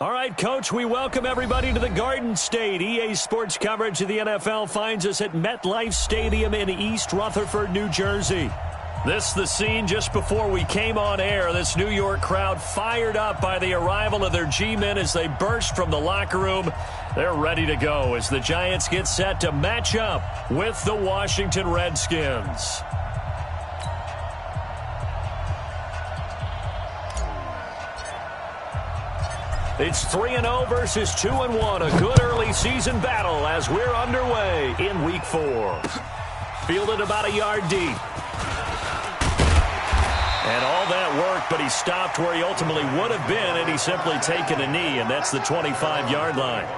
All right, Coach, we welcome everybody to the Garden State. EA Sports coverage of the NFL finds us at MetLife Stadium in East Rutherford, New Jersey. This is the scene just before we came on air. This New York crowd fired up by the arrival of their G-men as they burst from the locker room. They're ready to go as the Giants get set to match up with the Washington Redskins. It's 3-0 versus 2-1. A good early season battle as we're underway in Week 4. Fielded about a yard deep. And all that work, but he stopped where he ultimately would have been had he simply taken a knee, and that's the 25-yard line.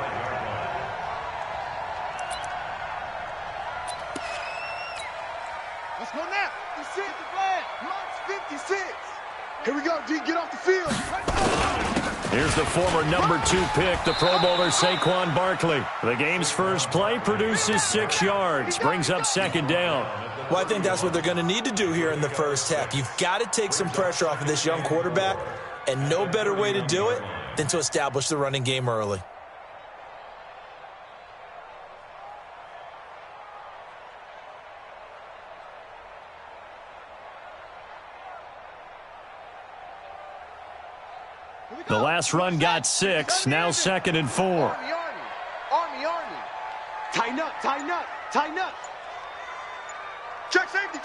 Let's go now. 56 the flag. March 56. Here we go, D. Get off the field. Here's the former number 2 pick, the Pro Bowler Saquon Barkley. The game's first play produces 6 yards, brings up second down. Well, I think that's what they're going to need to do here in the first half. You've got to take some pressure off of this young quarterback, and no better way to do it than to establish the running game early. The last run got 6, now 2nd and 4. Army. Tighten up. Check safety.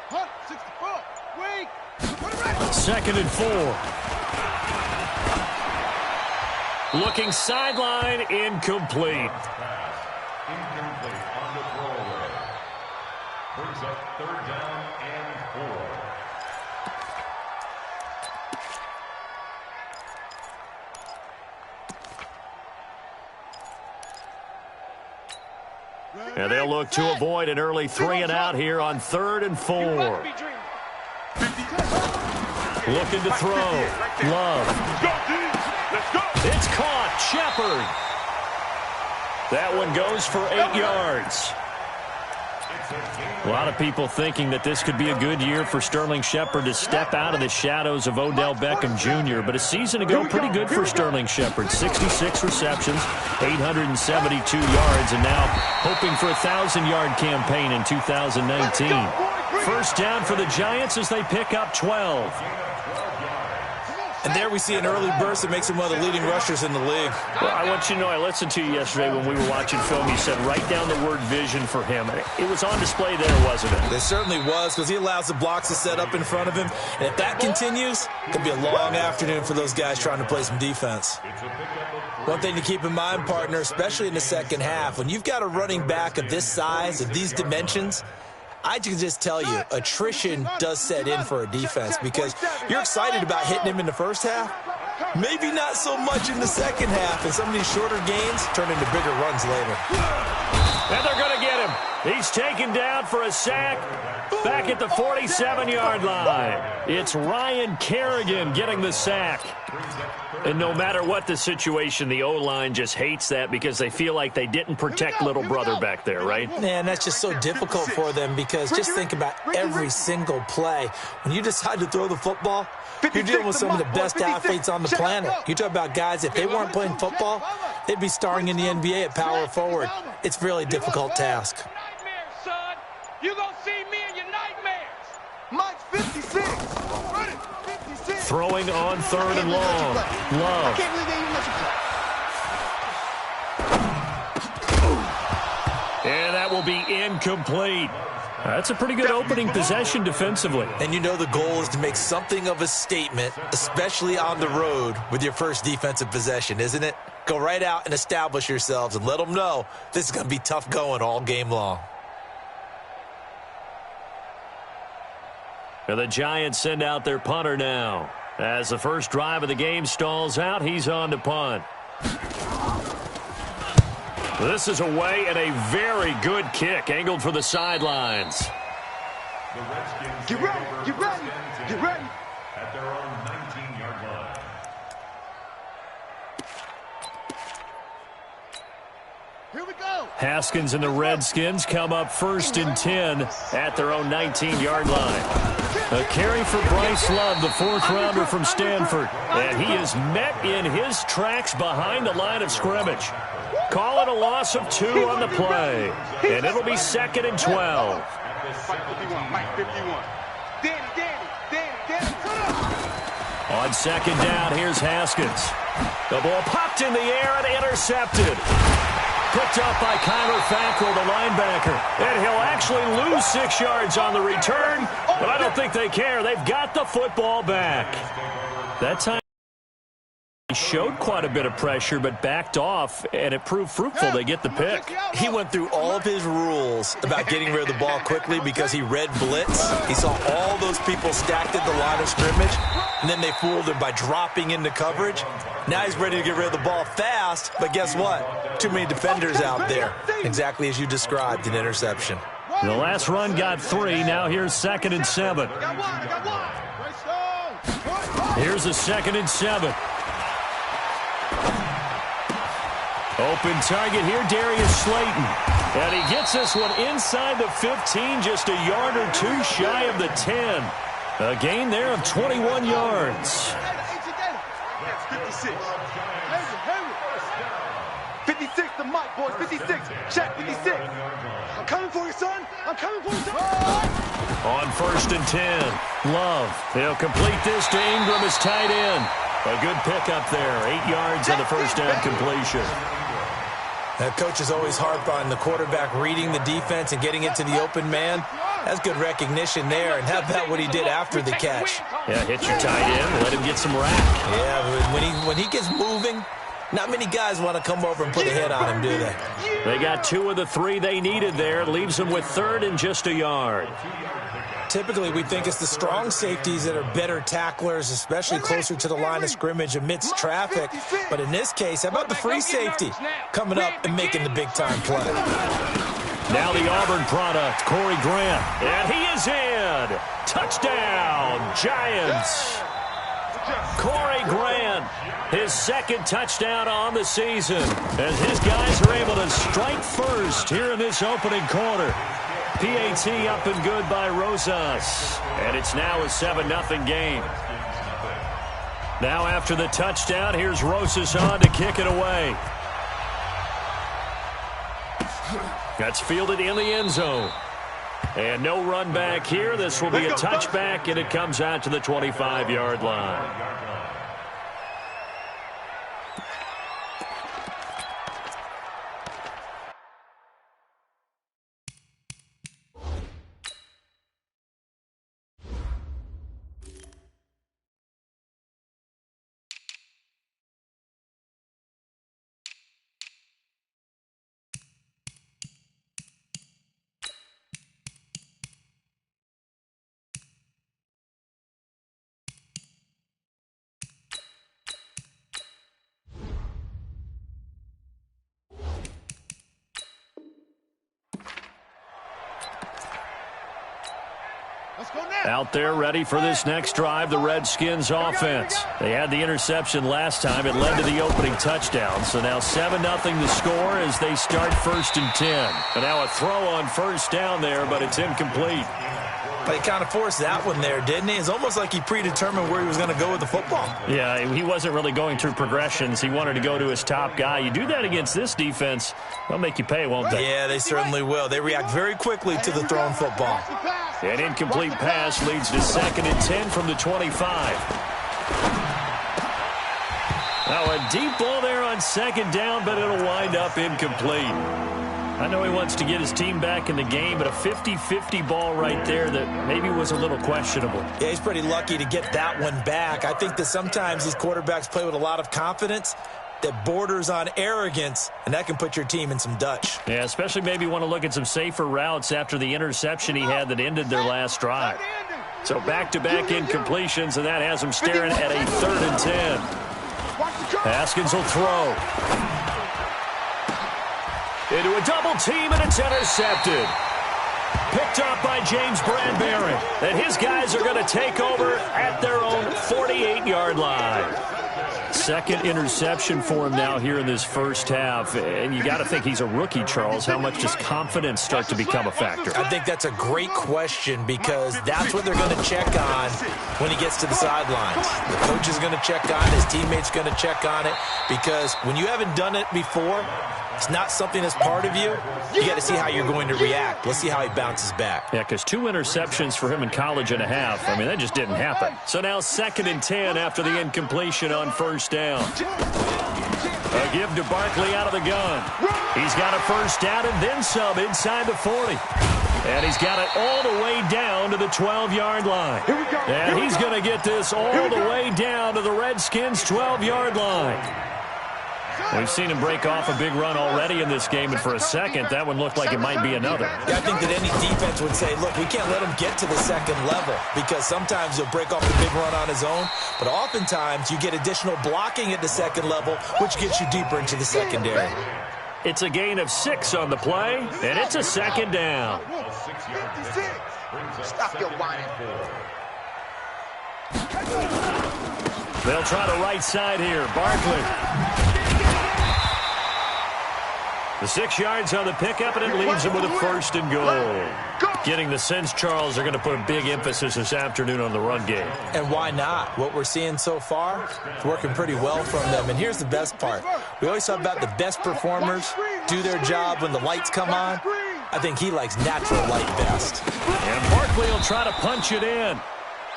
164. Wait. 2nd and 4. Looking sideline, incomplete. Incomplete on the throwaway. Brings up 3rd down and 4. And they'll look to avoid an early 3-and-out here on 3rd and 4. Looking to throw. Love. It's caught. Shepard. That one goes for 8 yards. A lot of people thinking that this could be a good year for Sterling Shepard to step out of the shadows of Odell Beckham Jr. But a season ago, pretty good for Sterling Shepard. 66 receptions, 872 yards, and now hoping for a 1,000-yard campaign in 2019. First down for the Giants as they pick up 12. And there we see an early burst that makes him one of the leading rushers in the league. Well, I want you to know, I listened to you yesterday when we were watching film. You said write down the word vision for him. It was on display there, wasn't it? It certainly was, because he allows the blocks to set up in front of him. And if that continues, it could be a long afternoon for those guys trying to play some defense. One thing to keep in mind, partner, especially in the second half, when you've got a running back of this size, of these dimensions, I can just tell you, attrition does set in for a defense because you're excited about hitting him in the first half. Maybe not so much in the second half, and some of these shorter gains turn into bigger runs later. And they're going to get him. He's taken down for a sack back at the 47-yard line. It's Ryan Kerrigan getting the sack. And no matter what the situation, the O-line just hates that because they feel like they didn't protect little brother back there, right? Man, that's just so difficult for them because just think about every single play. When you decide to throw the football, you're dealing with some of the best athletes on the planet. You talk about guys, if they weren't playing football, they'd be starring in the NBA at power forward. It's a really difficult task. Nightmares, son. You gonna see me in your nightmares. Mike's 56. Run it. 56. Throwing on 3rd and long. Love. I can't believe they even let you play. And that will be incomplete. That's a pretty good opening possession defensively. And you know the goal is to make something of a statement, especially on the road with your first defensive possession, isn't it? Go right out and establish yourselves and let them know this is going to be tough going all game long. And the Giants send out their punter now. As the first drive of the game stalls out, he's on to punt. This is away and a very good kick, angled for the sidelines. The Redskins Get ready. at their own 19-yard line. Here we go. Haskins and the Redskins come up 1st and 10 at their own 19-yard line. A carry for Bryce Love, the 4th-rounder from Stanford. And he is met in his tracks behind the line of scrimmage. Call it a loss of 2 on the play. And it'll be 2nd and 12. On 2nd down, here's Haskins. The ball popped in the air and intercepted. Picked up by Kyler Fackrell, the linebacker. And he'll actually lose 6 yards on the return, but I don't think they care. They've got the football back. That time he showed quite a bit of pressure, but backed off, and it proved fruitful. They get the pick. He went through all of his rules about getting rid of the ball quickly because he read blitz. He saw all those people stacked at the line of scrimmage, and then they fooled him by dropping into coverage. Now he's ready to get rid of the ball fast, but guess what? Too many defenders out there. Exactly as you described, an interception. The last run got 3. Now here's 2nd and 7. Here's a 2nd and 7. Open target here, Darius Slayton. And he gets this one inside the 15, just a yard or 2 shy of the 10. A gain there of 21 yards. 56 to Mike, boys. 56. Check, 56. I'm coming for you, son. I'm coming for you, son. On 1st and 10, Love. He'll complete this to Ingram as tight end. A good pickup there. 8 yards on the first down completion. That coach is always harped on the quarterback reading the defense and getting it to the open man. That's good recognition there. And how about what he did after the catch? Yeah, hit your tight end, let him get some rack. Yeah, but when he gets moving, not many guys want to come over and put a hit on him, do they? They got 2 of the 3 they needed there. Leaves them with 3rd and just a yard. Typically, we think it's the strong safeties that are better tacklers, especially closer to the line of scrimmage amidst traffic. But in this case, how about the free safety coming up and making the big-time play? Now the Auburn product, Corey Grant. And he is in. Touchdown, Giants. Corey Grant, his 2nd touchdown on the season, as his guys are able to strike first here in this opening quarter. PAT up and good by Rosas. And it's now a 7-0 game. Now after the touchdown, here's Rosas on to kick it away. That's fielded in the end zone. And no run back here. This will be a touchback, and it comes out to the 25-yard line. Out there ready for this next drive, the Redskins offense. They had the interception last time. It led to the opening touchdown. So now 7-0 the score as they start 1st and 10. And now a throw on 1st down there, but it's incomplete. But he kind of forced that one there, didn't he? It's almost like he predetermined where he was going to go with the football. Yeah, he wasn't really going through progressions. He wanted to go to his top guy. You do that against this defense, they'll make you pay, won't they? Yeah, they certainly will. They react very quickly to the thrown football. An incomplete pass leads to 2nd and 10 from the 25. Now a deep ball there on 2nd down, but it'll wind up incomplete. I know he wants to get his team back in the game, but a 50-50 ball right there that maybe was a little questionable. Yeah, he's pretty lucky to get that one back. I think that sometimes these quarterbacks play with a lot of confidence that borders on arrogance, and that can put your team in some Dutch. Yeah, especially maybe want to look at some safer routes after the interception he had that ended their last drive. So back-to-back incompletions, and that has him staring at a 3rd and 10. Haskins will throw. Into a double team, and it's intercepted. Picked up by James Bradbury. And his guys are going to take over at their own 48-yard line. second interception for him now here in this first half. And you got to think he's a rookie, Charles. How much does confidence start to become a factor? I think that's a great question because that's what they're going to check on when he gets to the sidelines. The coach is going to check on it. His teammates going to check on it because when you haven't done it before, it's not something that's part of you. You got to see how you're going to react. Let's see how he bounces back. Yeah, because 2 interceptions for him in college and a half. I mean, that just didn't happen. So now 2nd and 10 after the incompletion on first down. A give to Barkley out of the gun. He's got a first down and then some inside the 40. And he's got it all the way down to the 12-yard line. And he's going to get this all the way down to the Redskins' 12-yard line. We've seen him break off a big run already in this game, and for a second, that one looked like it might be another. Yeah, I think that any defense would say, look, we can't let him get to the second level because sometimes he'll break off a big run on his own, but oftentimes you get additional blocking at the second level, which gets you deeper into the secondary. It's a gain of 6 on the play, and it's a 2nd down. Stop your whining. They'll try the right side here. Barkley. The 6 yards on the pickup, and it leaves them with a 1st and goal. Getting the sense, Charles, they're going to put a big emphasis this afternoon on the run game. And why not? What we're seeing so far is working pretty well from them. And here's the best part. We always talk about the best performers do their job when the lights come on. I think he likes natural light best. And Barkley will try to punch it in.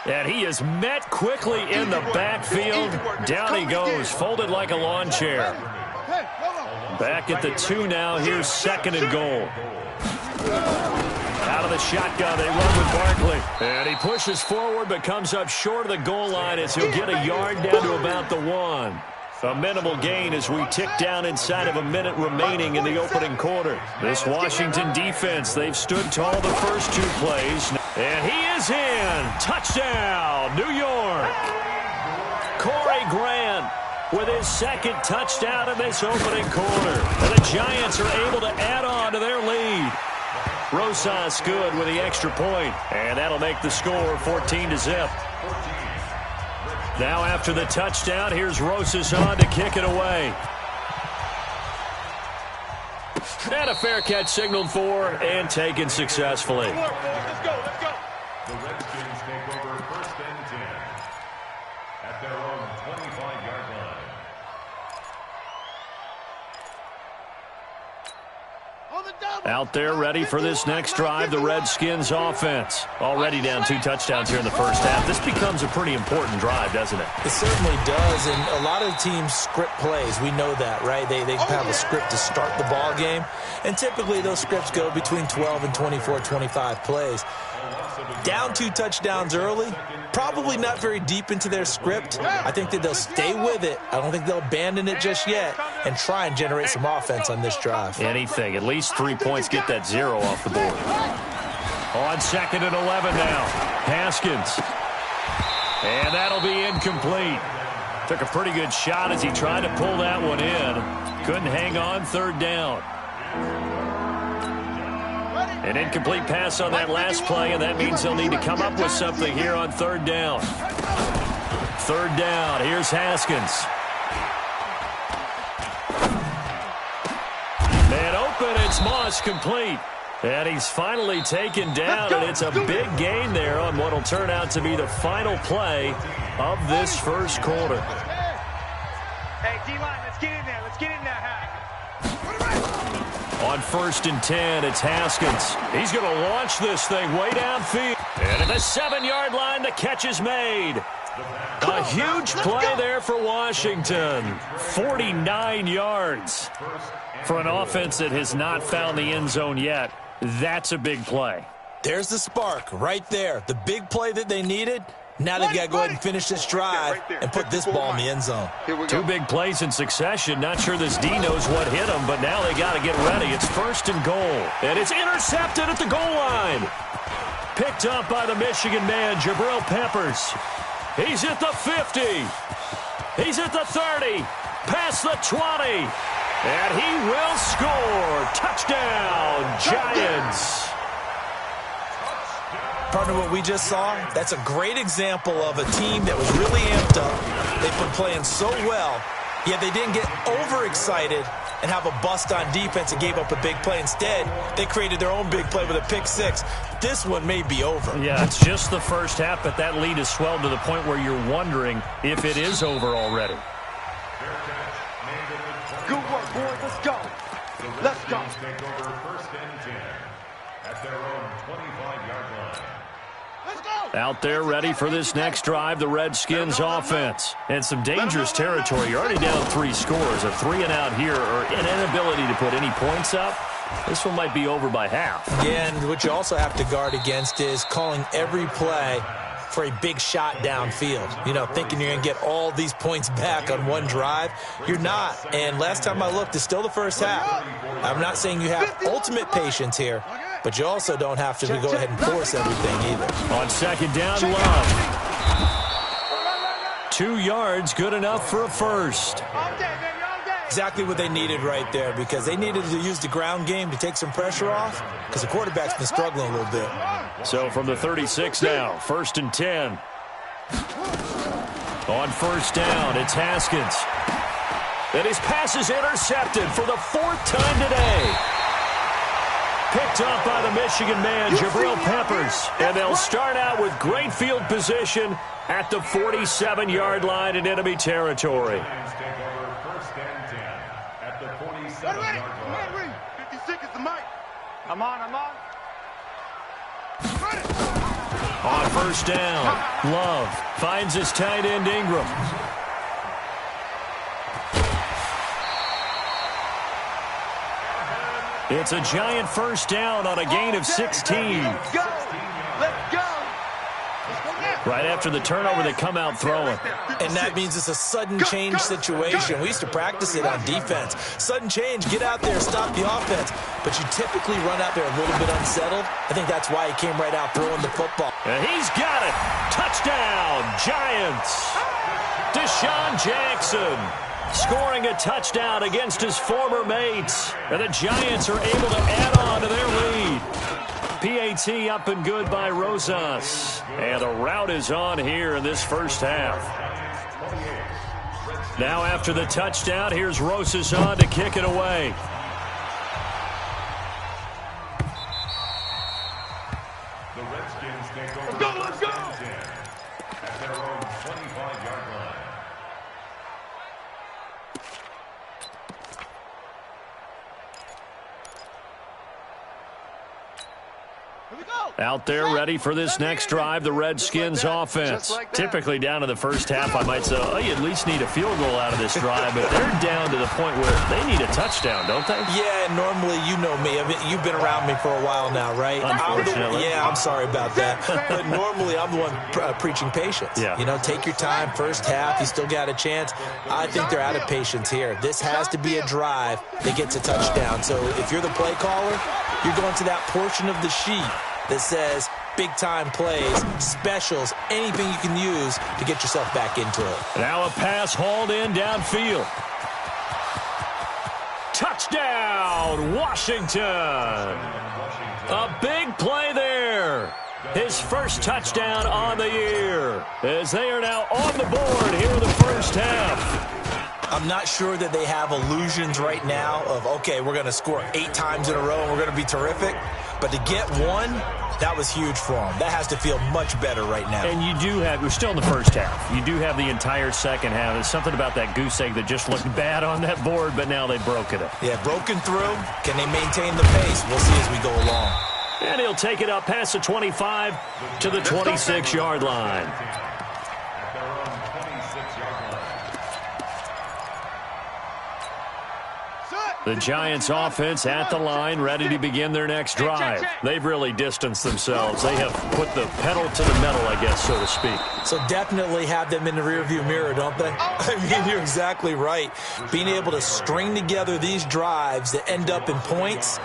And he is met quickly in the backfield. Down he goes, folded like a lawn chair. Back at the 2 now. Here's 2nd and goal. Out of the shotgun, they run with Barkley. And he pushes forward but comes up short of the goal line as he'll get a yard down to about the 1. A minimal gain as we tick down inside of a minute remaining in the opening quarter. This Washington defense, they've stood tall the first 2 plays. And he is in. Touchdown, New York. Corey Grant with his 2nd touchdown in this opening quarter. And the Giants are able to add on to their lead. Rosas good with the extra point, and that'll make the score 14-0. Now after the touchdown, here's Rosas on to kick it away. And a fair catch signaled for and taken successfully. Let's go. The Redskins take over 1st and 10 at their own 25-yard line. Out there ready for this next drive, the Redskins offense. Already down 2 touchdowns here in the first half. This becomes a pretty important drive, doesn't it? It certainly does, and a lot of teams script plays. We know that, right? They have a script to start the ball game, and typically those scripts go between 12 and 24, 25 plays. Down 2 touchdowns early, probably not very deep into their script. I think that they'll stay with it. I don't think they'll abandon it just yet and try and generate some offense on this drive. Anything, at least 3 points, get that 0 off the board. On 2nd and 11 now, Haskins. And that'll be incomplete. Took a pretty good shot as he tried to pull that one in. Couldn't hang on, 3rd down. An incomplete pass on that last play, and that means they'll need to come up with something here on 3rd down. 3rd down, here's Haskins. Man open, it's Moss complete. And he's finally taken down, and it's a big gain there on what will turn out to be the final play of this first quarter. Hey, D-line, let's get in there. Let's get in there, Hack. On 1st and 10, it's Haskins. He's going to launch this thing way downfield. And at the 7-yard line, the catch is made. A huge play there for Washington. 49 yards. For an offense that has not found the end zone yet, that's a big play. There's the spark right there. The big play that they needed. Now they've got to go ahead and finish this drive and put this ball in the end zone. 2 big plays in succession. Not sure this D knows what hit him, but now they got to get ready. It's 1st and goal. And it's intercepted at the goal line. Picked up by the Michigan man, Jabril Peppers. He's at the 50. He's at the 30. Past the 20. And he will score. Touchdown, Giants. Partner, what we just saw, that's a great example of a team that was really amped up. They've been playing so well, yet they didn't get overexcited and have a bust on defense and gave up a big play. Instead, they created their own big play with a pick six. This one may be over. Yeah, it's just the first half, but that lead has swelled to the point where you're wondering if it is over already. Good work, boys. Let's go. Let's go. Take over first and 10 at their own 25-yard line. Let's go. Out there ready for this next drive, the Redskins offense. And some dangerous territory. You're already down 3 scores. A 3-and-out here, or an inability to put any points up. This one might be over by half. Yeah, and what you also have to guard against is calling every play for a big shot downfield. You know, thinking you're going to get all these points back on one drive. You're not. And last time I looked, it's still the first half. I'm not saying you have ultimate patience here, but you also don't have to go ahead and force everything either. On second down, Love. 2 yards, good enough for a first. Exactly what they needed right there, because they needed to use the ground game to take some pressure off, because the quarterback's been struggling a little bit. So from the 36 now, first and 10. On first down, it's Haskins. And his pass is intercepted for the 4th time today. Picked up by the Michigan man, Jabril Peppers. And they'll start out with great field position at the 47-yard line in enemy territory. Take over first and 10 at the 47-yard line. 56 is the mic. I'm on. On first down, Love finds his tight end Ingram. It's a giant first down on a gain of 16. Let's go. Let's go. Right after the turnover, they come out throwing. And that means it's a sudden change situation. We used to practice it on defense. Sudden change, get out there, stop the offense. But you typically run out there a little bit unsettled. I think that's why he came right out throwing the football. And he's got it. Touchdown, Giants. Deshaun Jackson scoring a touchdown against his former mates. And the Giants are able to add on to their lead. PAT up and good by Rosas. And the route is on here in this first half. Now after the touchdown, here's Rosas on to kick it away. The Redskins take over first and 10 at their own 25-yard line. Out there ready for this next drive, the Redskins offense. Typically down to the first half, I might say, oh, you at least need a field goal out of this drive, but they're down to the point where they need a touchdown, don't they? Yeah, normally, you know me. I mean, you've been around me for a while now, right? Unfortunately. I'm sorry about that. But normally, I'm the one preaching patience. Yeah. You know, take your time, first half, you still got a chance. I think they're out of patience here. This has to be a drive that gets a touchdown. So if you're the play caller, you're going to that portion of the sheet that says big-time plays, specials, anything you can use to get yourself back into it. Now a pass hauled in downfield. Touchdown, Washington. A big play there. His first touchdown on the year, as they are now on the board here in the first half. I'm not sure that they have illusions right now of, okay, we're going to score 8 times in a row and we're going to be terrific. But to get one, that was huge for them. That has to feel much better right now. And you do have, we're still in the first half. You do have the entire second half. There's something about that goose egg that just looked bad on that board, but now they've broken it. Yeah, broken through. Can they maintain the pace? We'll see as we go along. And he'll take it up past the 25 to the 26-yard line. The Giants offense at the line, ready to begin their next drive. They've really distanced themselves. They have put the pedal to the metal, I guess, so to speak. So definitely have them in the rearview mirror, don't they? I mean, you're exactly right. Being able to string together these drives that end up in points,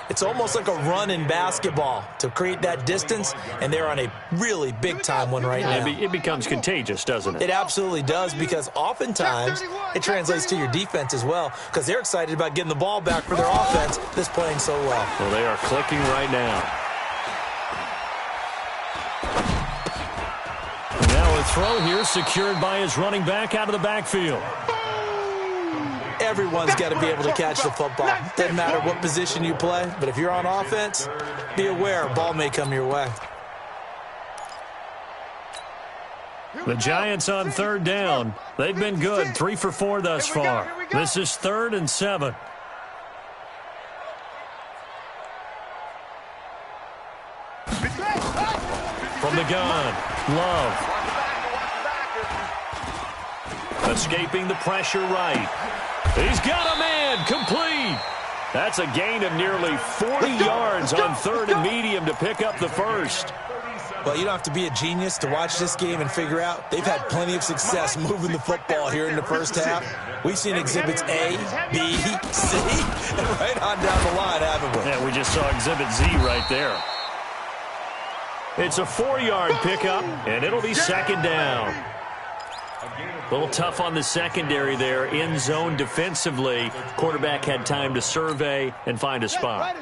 it's almost like a run in basketball to create that distance, and they're on a really big-time one right now. It becomes contagious, doesn't it? It absolutely does, because oftentimes it translates to your defense as well, because they're excited about getting the ball back for their offense that's playing so well. Well, they are clicking right now. throw here secured by his running back out of the backfield. Everyone's got to be able to catch the football. Doesn't matter what position you play, but if you're on offense, be aware a ball may come your way. The Giants on third down. They've been good, 3 for 4 thus far. This is 3rd and 7. From the gun, Love. Escaping the pressure right. He's got a man, complete. That's a gain of nearly 40 yards on 3rd and medium to pick up the first. Well, you don't have to be a genius to watch this game and figure out they've had plenty of success moving the football here in the first half. We've seen exhibits A, B, C, and right on down the line, haven't we? Yeah, we just saw exhibit Z right there. It's a 4-yard pickup, and it'll be 2nd down. A little tough on the secondary there, in zone defensively. Quarterback had time to survey and find a spot.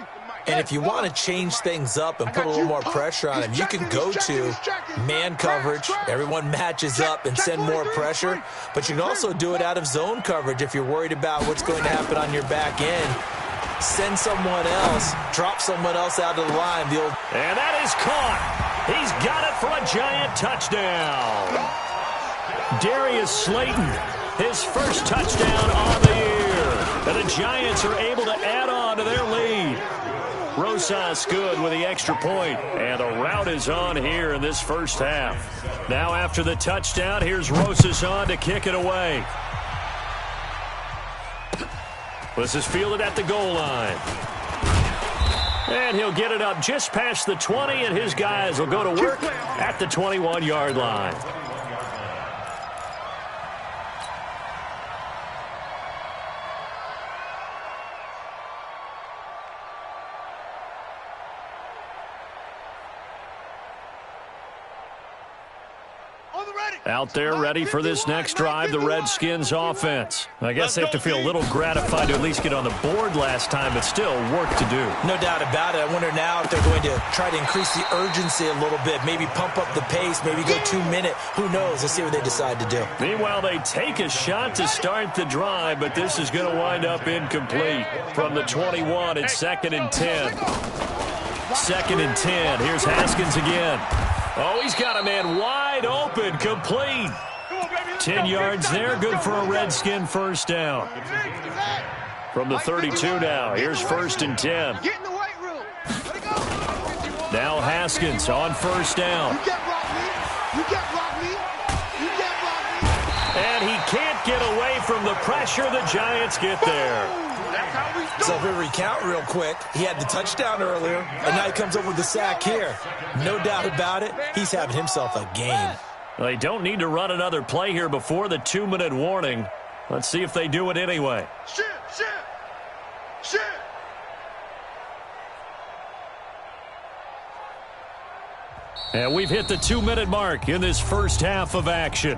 And if you want to change things up and put a little more pressure on him, you can go to man coverage. Everyone matches up and send more pressure. But you can also do it out of zone coverage if you're worried about what's going to happen on your back end. Send someone else, drop someone else out of the line. And that is caught. He's got it for a Giant touchdown. Darius Slayton, his first touchdown on the year. And the Giants are able to add on to their lead. Rosas good with the extra point, and the route is on here in this first half. Now after the touchdown, here's Rosas on to kick it away. This is fielded at the goal line. And he'll get it up just past the 20, and his guys will go to work at the 21-yard line. Out there ready for this next drive, the Redskins offense. I guess they have to feel a little gratified to at least get on the board last time, but still work to do. No doubt about it. I wonder now if they're going to try to increase the urgency a little bit, maybe pump up the pace, maybe go 2-minute. Who knows? Let's see what they decide to do. Meanwhile, they take a shot to start the drive, but this is going to wind up incomplete. From the 21, it's 2nd and 10. 2nd and 10. Here's Haskins again. Oh, he's got a man wide open, complete. 10 yards there, good for a Redskin first down. From the 32 now, here's 1st and 10. Now Haskins on first down. And he can't get away from the pressure. The Giants get there. So if we recount real quick, he had the touchdown earlier, and now he comes over with the sack here. No doubt about it, he's having himself a game. Well, they don't need to run another play here before the 2-minute warning. Let's see if they do it anyway. And we've hit the 2-minute mark in this first half of action.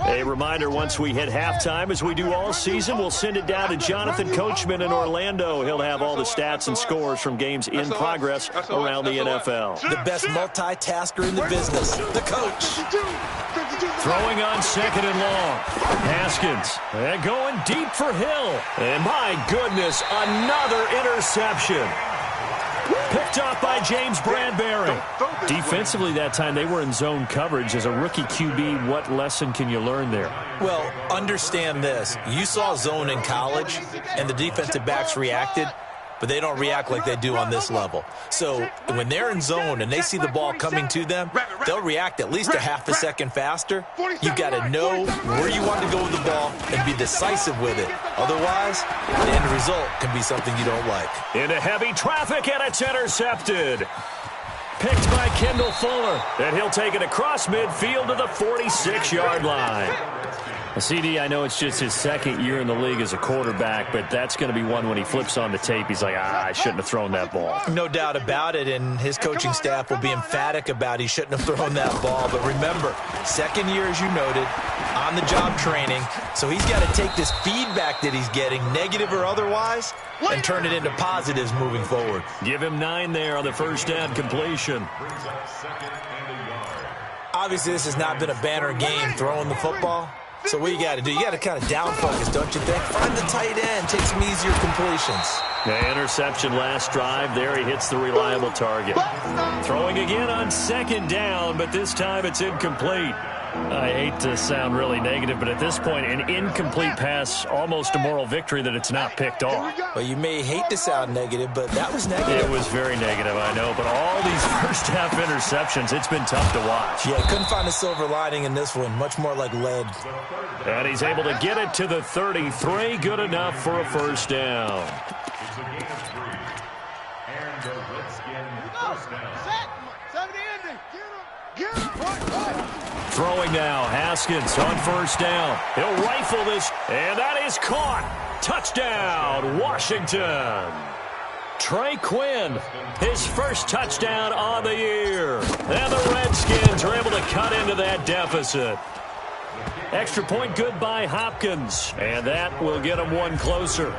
A reminder, once we hit halftime, as we do all season, we'll send it down to Jonathan Coachman in Orlando. He'll have all the stats and scores from games in progress around the NFL. The best multitasker in the business, the coach. Throwing on 2nd and long. Haskins, and going deep for Hill. And my goodness, another interception. Picked off by James Bradbury. Defensively that time, they were in zone coverage. As a rookie QB, what lesson can you learn there? Well, understand this. You saw zone in college, and the defensive backs reacted, but they don't react like they do on this level. So when they're in zone and they see the ball coming to them, they'll react at least a half a second faster. You've got to know where you want to go with the ball and be decisive with it. Otherwise, the end result can be something you don't like. Into heavy traffic, and it's intercepted. Picked by Kendall Fuller, and he'll take it across midfield to the 46-yard line. CD, I know it's just his 2nd year in the league as a quarterback, but that's going to be one when he flips on the tape. He's like, I shouldn't have thrown that ball. No doubt about it, and his coaching staff will be emphatic about he shouldn't have thrown that ball. But remember, 2nd year, as you noted, on-the-job training, so he's got to take this feedback that he's getting, negative or otherwise, and turn it into positives moving forward. Give him 9 there on the first down completion. interception. Obviously, this has not been a banner game throwing the football. So what you got to do? You got to kind of down focus, don't you think? Find the tight end, take some easier completions. The interception last drive. There he hits the reliable target. Throwing again on second down, but this time it's incomplete. I hate to sound really negative, but at this point, an incomplete pass, almost a moral victory that it's not picked off. Well, you may hate to sound negative, but that was negative. It was very negative, I know, but all these first-half interceptions, it's been tough to watch. Yeah, couldn't find a silver lining in this one, much more like lead. And he's able to get it to the 33, good enough for a first down. It's a gain of 3. And the Redskin first down. Throwing now, Haskins on first down. He'll rifle this, and that is caught. Touchdown, Washington. Trey Quinn, his first touchdown on the year. And the Redskins are able to cut into that deficit. Extra point good by Hopkins, and that will get him one closer.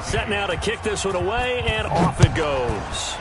Set now to kick this one away, and off it goes.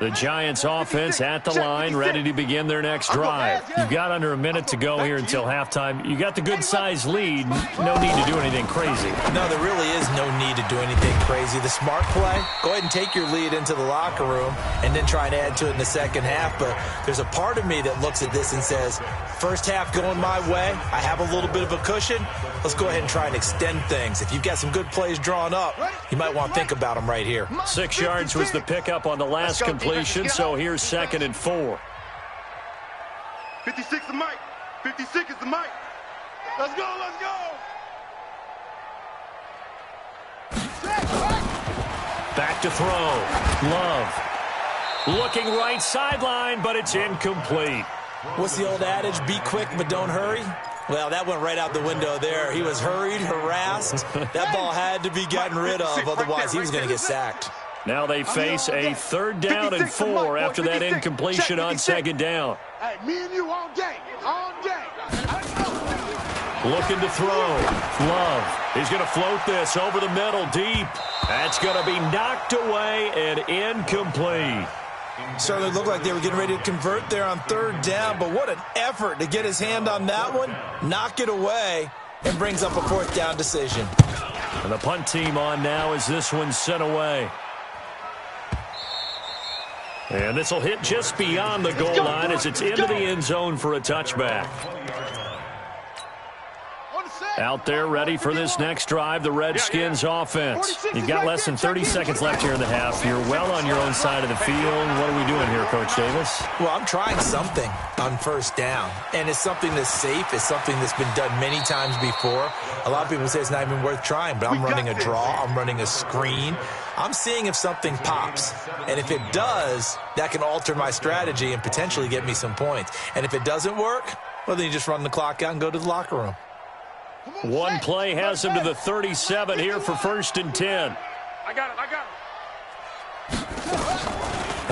The Giants offense at the line, ready to begin their next drive. You've got under a minute to go here until halftime. You got the good-sized lead. No need to do anything crazy. No, there really is no need to do anything crazy. The smart play, go ahead and take your lead into the locker room and then try and add to it in the second half. But there's a part of me that looks at this and says, first half going my way, I have a little bit of a cushion. Let's go ahead and try and extend things. If you've got some good plays drawn up, you might want to think about them right here. 6 yards was the pickup on the last completion, so here's 2nd and 4. 56 is Mike. 56 is the Mike. Let's go, let's go. Back to throw. Love. Looking right sideline, but it's incomplete. What's the old adage? Be quick, but don't hurry. Well, that went right out the window there. He was hurried, harassed. That ball had to be gotten rid of, otherwise he was going to get sacked. Now they face a 3rd down and 4 after that incompletion on 2nd down. Hey, me and you all day, all day. Looking to throw. Love. He's going to float this over the middle deep. That's going to be knocked away and incomplete. Certainly looked like they were getting ready to convert there on 3rd down, but what an effort to get his hand on that one, knock it away, and brings up a 4th down decision. And the punt team on now as this one's sent away. And this will hit just beyond the goal line as it's into the end zone for a touchback. Out there ready for this next drive, the Redskins offense. You've got less than 30 seconds left here in the half. You're well on your own side of the field. What are we doing here, Coach Davis? Well, I'm trying something on 1st down, and it's something that's safe. It's something that's been done many times before. A lot of people say it's not even worth trying, but I'm running a draw. I'm running a screen. I'm seeing if something pops, and if it does, that can alter my strategy and potentially get me some points. And if it doesn't work, well, then you just run the clock out and go to the locker room. One play has him to the 37 here for 1st and 10. I got it.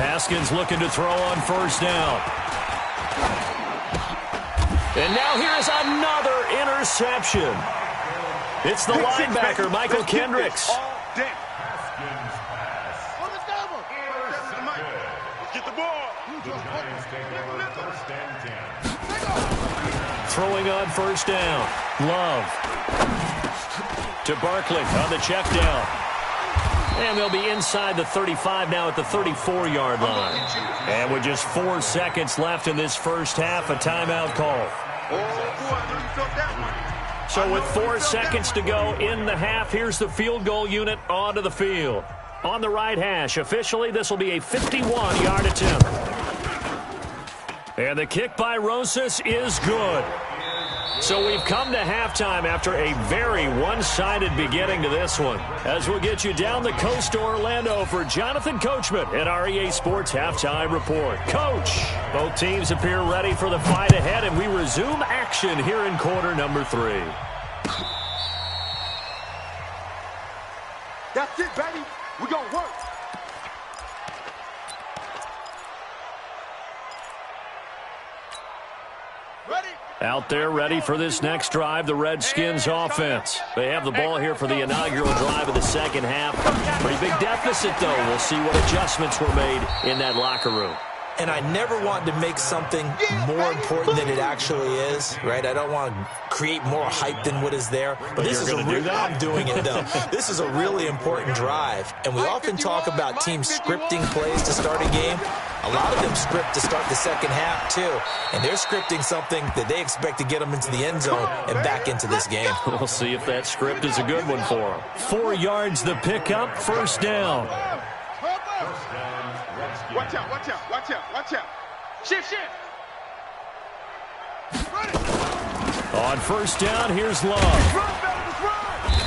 Haskins looking to throw on 1st down. And now here's another interception. It's the linebacker, Michael Kendricks. Throwing on 1st down. Love. To Barkley on the check down. And they'll be inside the 35 now at the 34-yard line. And with just 4 seconds left in this first half, a timeout call. So with 4 seconds to go in the half, here's the field goal unit onto the field. On the right hash, officially, this will be a 51-yard attempt. And the kick by Rosas is good. So we've come to halftime after a very one-sided beginning to this one. As we'll get you down the coast to Orlando for Jonathan Coachman at our EA Sports Halftime Report. Coach, both teams appear ready for the fight ahead, and we resume action here in quarter number 3. That's it, baby. We're going to work. Out there ready for this next drive, the Redskins offense. They have the ball here for the inaugural drive of the second half. Pretty big deficit, though. We'll see what adjustments were made in that locker room. And I never want to make something more important than it actually is, right? I don't want to create more hype than what is there. But this is I'm doing it, though. This is a really important drive. And we often talk about teams scripting plays to start a game. A lot of them script to start the second half, too. And they're scripting something that they expect to get them into the end zone and back into this game. We'll see if that script is a good one for them. 4 yards the pickup, first down. Watch out, watch out, watch out, watch out. Shift. On first down, here's Love.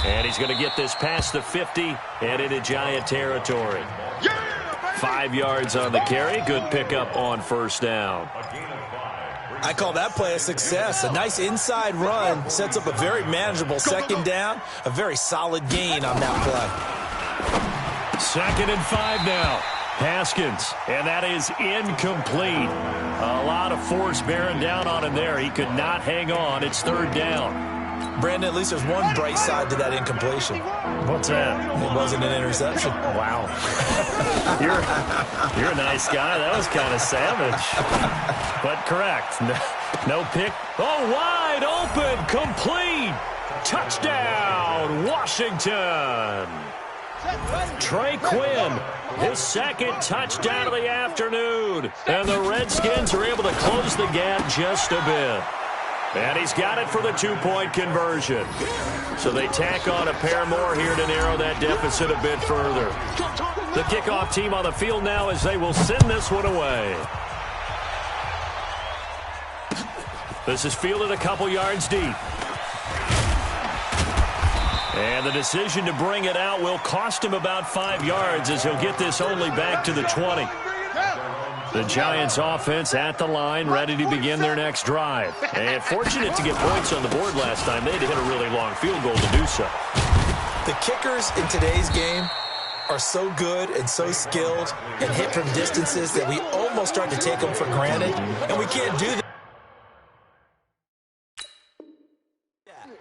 And he's going to get this past the 50 and into Giant territory. 5 yards on the carry. Good pickup on first down. I call that play a success. A nice inside run sets up a very manageable second down. A very solid gain on that play. 2nd and 5 now. Haskins, and that is incomplete. A lot of force bearing down on him there. He could not hang on. It's 3rd down. Brandon, at least there's one bright side to that incompletion. What's that? It wasn't an interception. Wow. You're a nice guy. That was kind of savage. But correct. No pick. Oh, wide open. Complete. Touchdown, Washington. Trey Quinn, his 2nd touchdown of the afternoon. And the Redskins are able to close the gap just a bit. And he's got it for the 2-point conversion. So they tack on a pair more here to narrow that deficit a bit further. The kickoff team on the field now as they will send this one away. This is fielded a couple yards deep. And the decision to bring it out will cost him about 5 yards as he'll get this only back to the 20. The Giants offense at the line, ready to begin their next drive. And fortunate to get points on the board last time. They had to hit a really long field goal to do so. The kickers in today's game are so good and so skilled and hit from distances that we almost start to take them for granted. And we can't do that.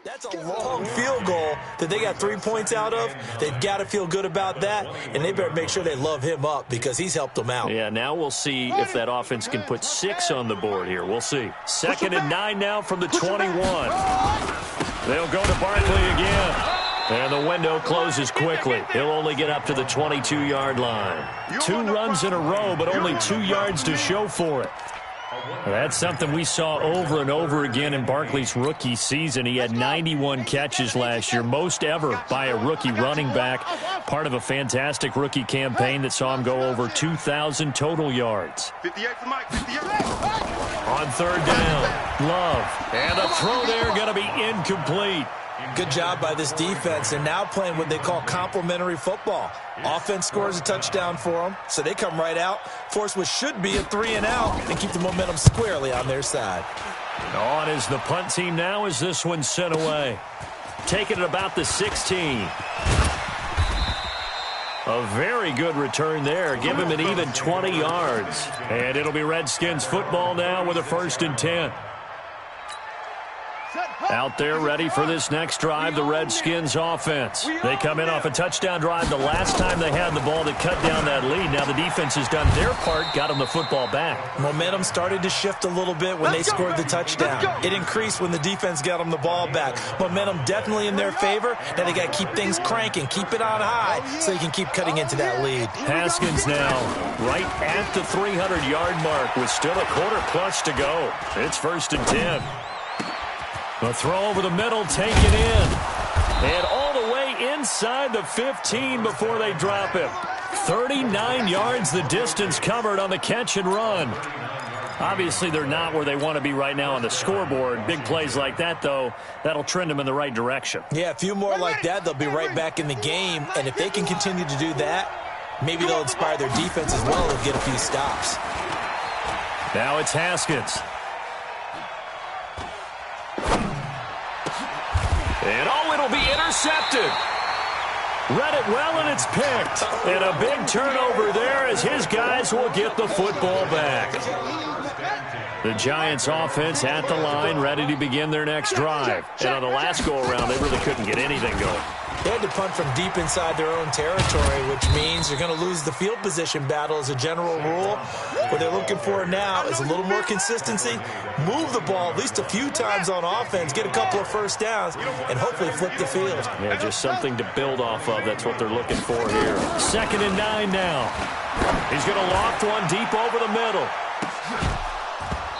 That's a long field goal that they got 3 points out of. They've got to feel good about that, and they better make sure they love him up because he's helped them out. Yeah, now we'll see if that offense can put 6 on the board here. We'll see. 2nd and 9 now from the 21. They'll go to Barkley again. And the window closes quickly. He'll only get up to the 22-yard line. 2 runs in a row, but only 2 yards to show for it. That's something we saw over and over again in Barkley's rookie season. He had 91 catches last year, most ever by a rookie running back. Part of a fantastic rookie campaign that saw him go over 2,000 total yards. 58 for Mike, 58. On 3rd down, Love. And the throw there going to be incomplete. Good job by this defense. They're now playing what they call complementary football. Offense scores a touchdown for them, so they come right out, force what should be a 3-and-out, and keep the momentum squarely on their side. On is the punt team now as this one's sent away. Taking it about the 16. A very good return there. Give him an even 20 yards. And it'll be Redskins football now with a 1st and 10. Out there ready for this next drive, the Redskins offense. They come in off a touchdown drive the last time they had the ball to cut down that lead. Now the defense has done their part, got them the football back. Momentum started to shift a little bit when they scored the touchdown. It increased when the defense got them the ball back. Momentum definitely in their favor. Now they got to keep things cranking, keep it on high so they can keep cutting into that lead. Haskins now right at the 300-yard mark with still a quarter plus to go. It's 1st and 10. The throw over the middle, taken in. And all the way inside the 15 before they drop him. 39 yards the distance covered on the catch and run. Obviously, they're not where they want to be right now on the scoreboard. Big plays like that, though, that'll trend them in the right direction. Yeah, a few more like that, they'll be right back in the game. And if they can continue to do that, maybe they'll inspire their defense as well and get a few stops. Now it's Haskins. And oh, it'll be intercepted. Read it well, and it's picked. And a big turnover there as his guys will get the football back. The Giants offense at the line, ready to begin their next drive. And on the last go-around, they really couldn't get anything going. They had to punt from deep inside their own territory, which means you're going to lose the field position battle as a general rule. What they're looking for now is a little more consistency, move the ball at least a few times on offense, get a couple of first downs, and hopefully flip the field. Yeah, just something to build off of. That's what they're looking for here. 2nd and 9 now. He's going to loft one deep over the middle.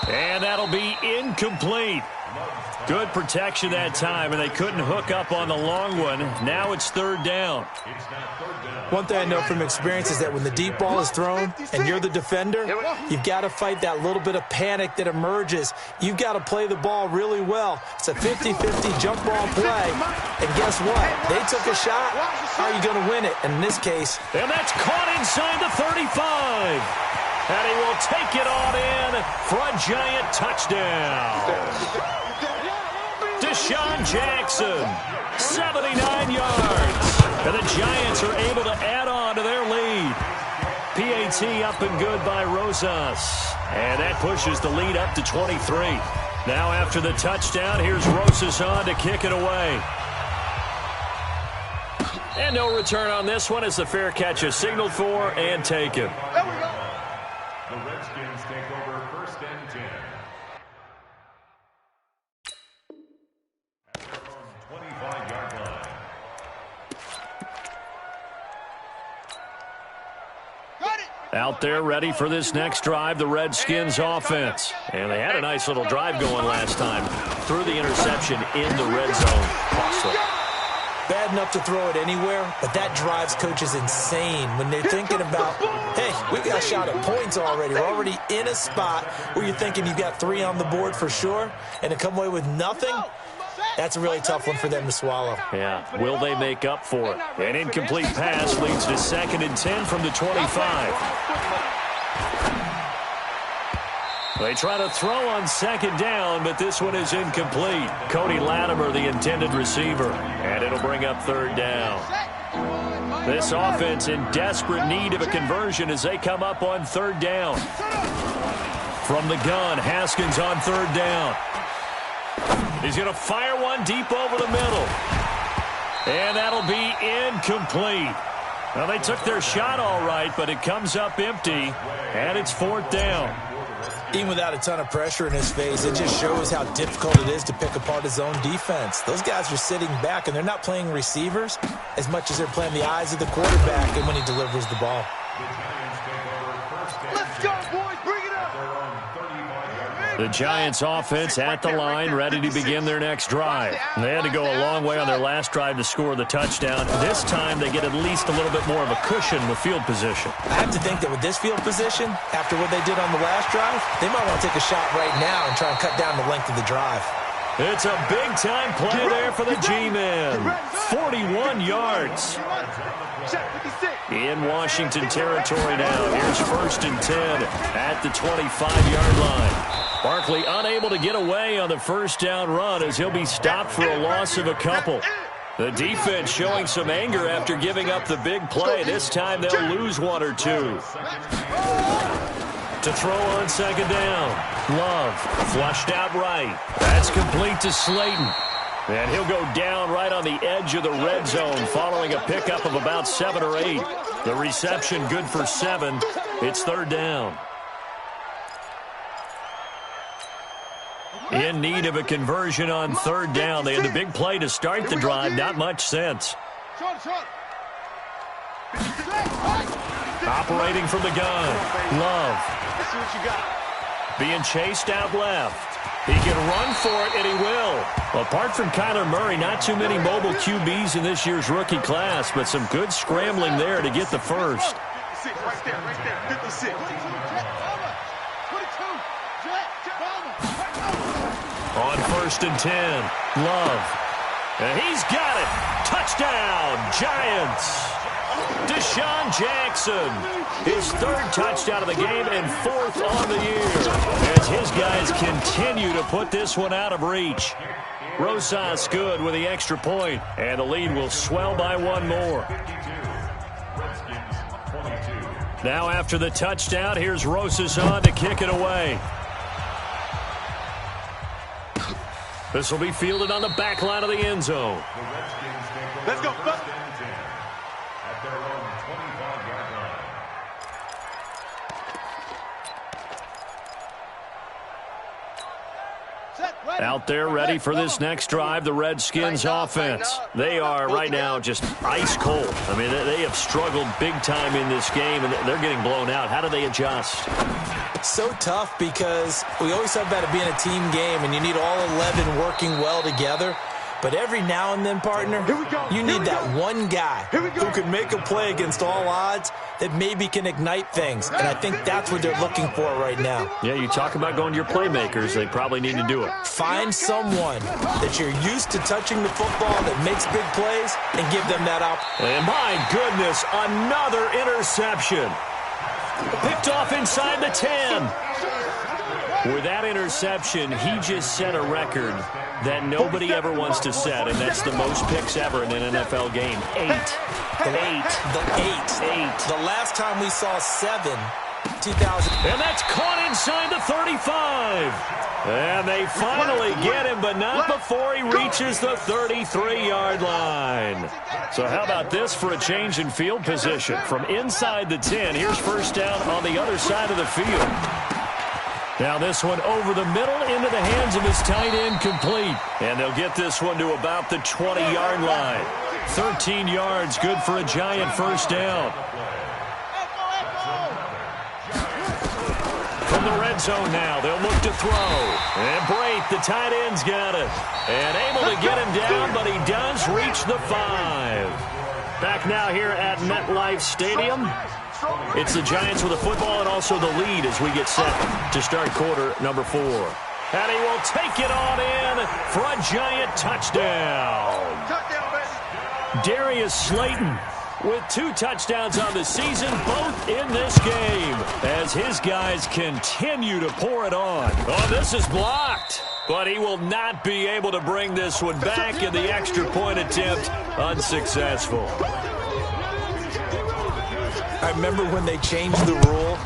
And that'll be incomplete. Good protection that time, and they couldn't hook up on the long one. Now it's 3rd down. One thing I know from experience is that when the deep ball is thrown and you're the defender, you've got to fight that little bit of panic that emerges. You've got to play the ball really well. It's a 50-50 jump ball play, and guess what? They took a shot. How are you going to win it? And in this case... And that's caught inside the 35. And he will take it on in for a Giant touchdown. Deshaun Jackson, 79 yards. And the Giants are able to add on to their lead. PAT up and good by Rosas. And that pushes the lead up to 23. Now after the touchdown, here's Rosas on to kick it away. And no return on this one as the fair catch is signaled for and taken. There we go. The Redskins take over 1st and 10. At their own 25-yard line. Out there ready for this next drive, the Redskins offense. And they had a nice little drive going last time. Threw the interception in the red zone. Costly. Bad enough to throw it anywhere, but that drives coaches insane when they're thinking about, hey, we got a shot at points already. We're already in a spot where you're thinking you've got 3 on the board for sure, and to come away with nothing, that's a really tough one for them to swallow. Yeah, will they make up for it? An incomplete pass leads to 2nd and 10 from the 25. They try to throw on 2nd down, but this one is incomplete. Cody Latimer, the intended receiver, and it'll bring up 3rd down. This offense in desperate need of a conversion as they come up on 3rd down. From the gun, Haskins on 3rd down. He's going to fire one deep over the middle. And that'll be incomplete. Well, they took their shot all right, but it comes up empty, and it's 4th down. Even without a ton of pressure in his face, it just shows how difficult it is to pick apart his own defense. Those guys are sitting back, and they're not playing receivers as much as they're playing the eyes of the quarterback and when he delivers the ball. Let's go, boys. Bring it up. The Giants offense at the line, ready to begin their next drive. They had to go a long way on their last drive to score the touchdown. This time they get at least a little bit more of a cushion with field position. I have to think that with this field position, after what they did on the last drive, they might want to take a shot right now and try and cut down the length of the drive. It's a big-time play there for the G-Men. 41 yards. In Washington territory now. Here's 1st and 10 at the 25-yard line. Barkley unable to get away on the 1st down run as he'll be stopped for a loss of a couple. The defense showing some anger after giving up the big play. This time they'll lose 1 or 2. To throw on 2nd down. Love flushed out right. That's complete to Slayton. And he'll go down right on the edge of the red zone following a pickup of about 7 or 8. The reception good for 7. It's 3rd down. In need of a conversion on 3rd down. They had the big play to start the drive. Not much sense. Operating from the gun. Love. Being chased out left. He can run for it, and he will. Apart from Kyler Murray, not too many mobile QBs in this year's rookie class, but some good scrambling there to get the first. 56, right there, 56. On 1st and 10, Love. And he's got it. Touchdown, Giants. Deshaun Jackson, his 3rd touchdown of the game and 4th on the year. As his guys continue to put this one out of reach. Rosas good with the extra point, and the lead will swell by 1 more. Now after the touchdown, here's Rosas on to kick it away. This will be fielded on the back line of the end zone. Let's go. At their own 25-yard line. Out there ready for this next drive, the Redskins offense. They are right now just ice cold. I mean, they have struggled big time in this game, and they're getting blown out. How do they adjust? So tough because we always talk about it being a team game, and you need all 11 working well together. But every now and then, partner, you need that one guy who can make a play against all odds that maybe can ignite things. And I think that's what they're looking for right now. Yeah, you talk about going to your playmakers. They probably need to do it. Find someone that you're used to touching the football that makes big plays and give them that opportunity. And my goodness, another interception. Picked off inside the 10. With that interception, he just set a record that nobody ever wants to set, and that's the most picks ever in an NFL game. 8. The last time we saw 7, 2000. And that's caught inside the 35. And they finally get him, but not before he reaches the 33-yard line. So how about this for a change in field position? From inside the 10, here's first down on the other side of the field. Now this one over the middle into the hands of his tight end, complete. And they'll get this one to about the 20-yard line. 13 yards, good for a Giant first down. From the red zone now, they'll look to throw. And Brate, the tight end's got it. And able to get him down, but he does reach the 5. Back now here at MetLife Stadium. It's the Giants with the football and also the lead as we get set to start quarter number 4. And he will take it on in for a Giant touchdown. Darius Slayton with 2 touchdowns on the season, both in this game, as his guys continue to pour it on. Oh, this is blocked, but he will not be able to bring this one back, and the extra point attempt unsuccessful. I remember when they changed the rule,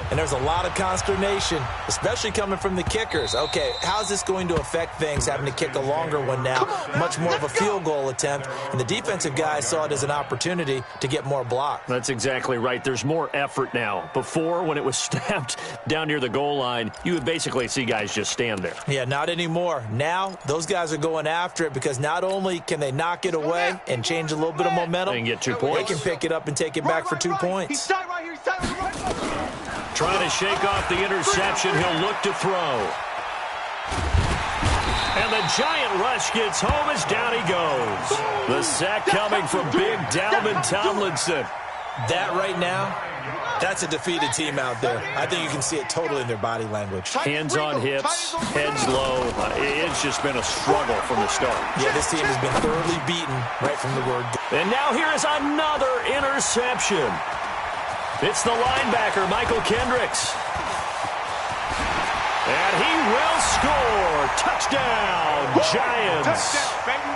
and there's a lot of consternation, especially coming from the kickers. Okay, how's this going to affect things, having to kick a longer one now, much more of a field goal attempt, and the defensive guys saw it as an opportunity to get more blocks. That's exactly right. There's more effort now. Before, when it was snapped down near the goal line, you would basically see guys just stand there. Yeah, not anymore. Now, those guys are going after it because not only can they knock it away and change a little bit of momentum, they can get 2 points. They can pick it up and take it back for 2 points. He's tight right here. He's tight on the right. Trying to shake off the interception. He'll look to throw. And the Giant rush gets home as down he goes. The sack coming from big Dalvin Tomlinson. That right now, that's a defeated team out there. I think you can see it totally in their body language. Hands on hips, heads low. It's just been a struggle from the start. Yeah, this team has been thoroughly beaten right from the word go. And now here is another interception. It's the linebacker, Michael Kendricks. And he will score. Touchdown, Giants. Touchdown, baby.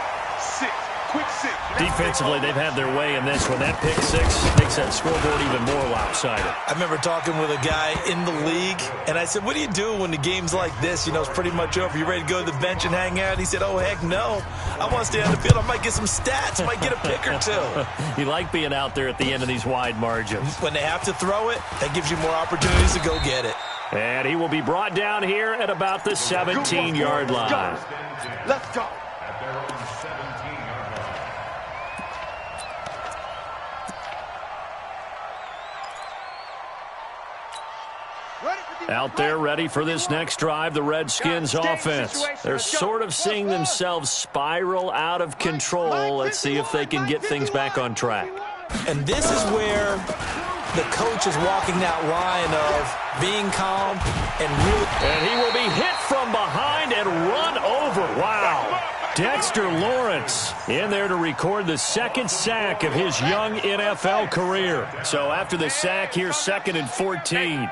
6. Quick 6. Defensively, they've had their way in this one. That pick 6 makes that scoreboard even more lopsided. I remember talking with a guy in the league, and I said, what do you do when the game's like this? You know, it's pretty much over. You ready to go to the bench and hang out? And he said, oh, heck no. I want to stay on the field. I might get some stats. I might get a pick or 2. You like being out there at the end of these wide margins. When they have to throw it, that gives you more opportunities to go get it. And he will be brought down here at about the 17-yard line. Let's go. Out there ready for this next drive, the Redskins offense. They're sort of seeing themselves spiral out of control. Let's see if they can get things back on track. And this is where the coach is walking that line of being calm and really. And he will be hit from behind and run over. Wow. Dexter Lawrence in there to record the 2nd sack of his young NFL career. So after the sack, here's 2nd and 14.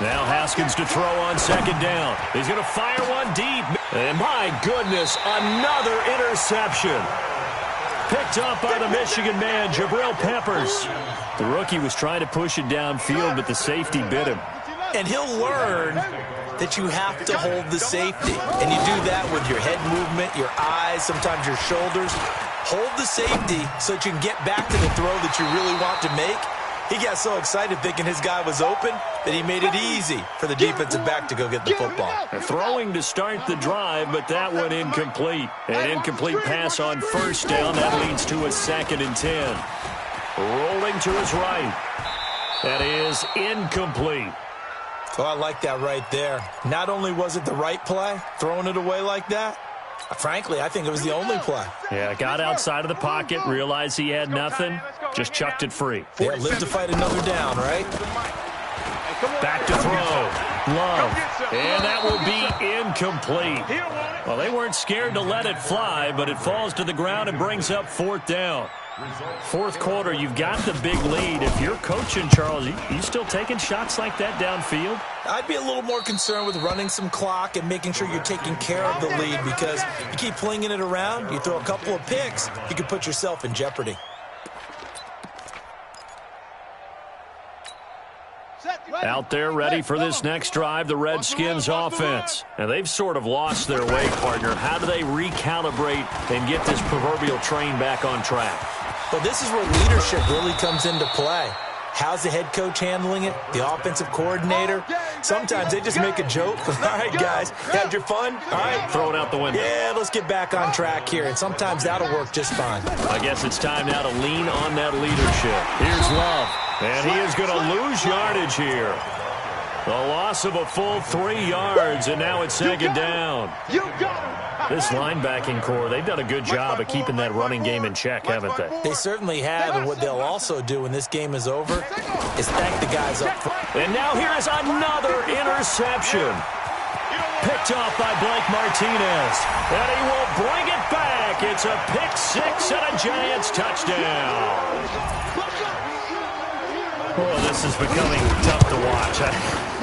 Now Haskins to throw on 2nd down. He's going to fire one deep. And my goodness, another interception. Picked up by the Michigan man, Jabril Peppers. The rookie was trying to push it downfield, but the safety bit him. And he'll learn that you have to hold the safety. And you do that with your head movement, your eyes, sometimes your shoulders. Hold the safety so that you can get back to the throw that you really want to make. He got so excited thinking his guy was open that he made it easy for the defensive back to go get the football. Throwing to start the drive, but that one incomplete. An incomplete pass on first down. That leads to a 2nd and 10. Rolling to his right. That is incomplete. Oh, I like that right there. Not only was it the right play, throwing it away like that, frankly, I think it was the only play. Yeah, got outside of the pocket, realized he had nothing, just chucked it free. Yeah, live to fight another down, right? Back to throw. Love. And that will be incomplete. Well, they weren't scared to let it fly, but it falls to the ground and brings up 4th down. 4th quarter, you've got the big lead. If you're coaching, Charles, you still taking shots like that downfield? I'd be a little more concerned with running some clock and making sure you're taking care of the lead, because you keep flinging it around, you throw a couple of picks, you could put yourself in jeopardy. Out there ready for this next drive, the Redskins offense. And they've sort of lost their way, partner. How do they recalibrate and get this proverbial train back on track? Well, this is where leadership really comes into play. How's the head coach handling it? The offensive coordinator? Sometimes they just make a joke. All right, guys, had your fun? All right. Throw it out the window. Yeah, let's get back on track here. And sometimes that'll work just fine. I guess it's time now to lean on that leadership. Here's Love. And he is going to lose yardage here. The loss of a full 3 yards, and now it's 2nd down. This linebacking core, they've done a good job of keeping that running game in check, haven't they? They certainly have, and what they'll also do when this game is over is thank the guys up front. And now here is another interception. Picked off by Blake Martinez. And he will bring it back. It's a pick 6 and a Giants touchdown. Well, this is becoming tough to watch.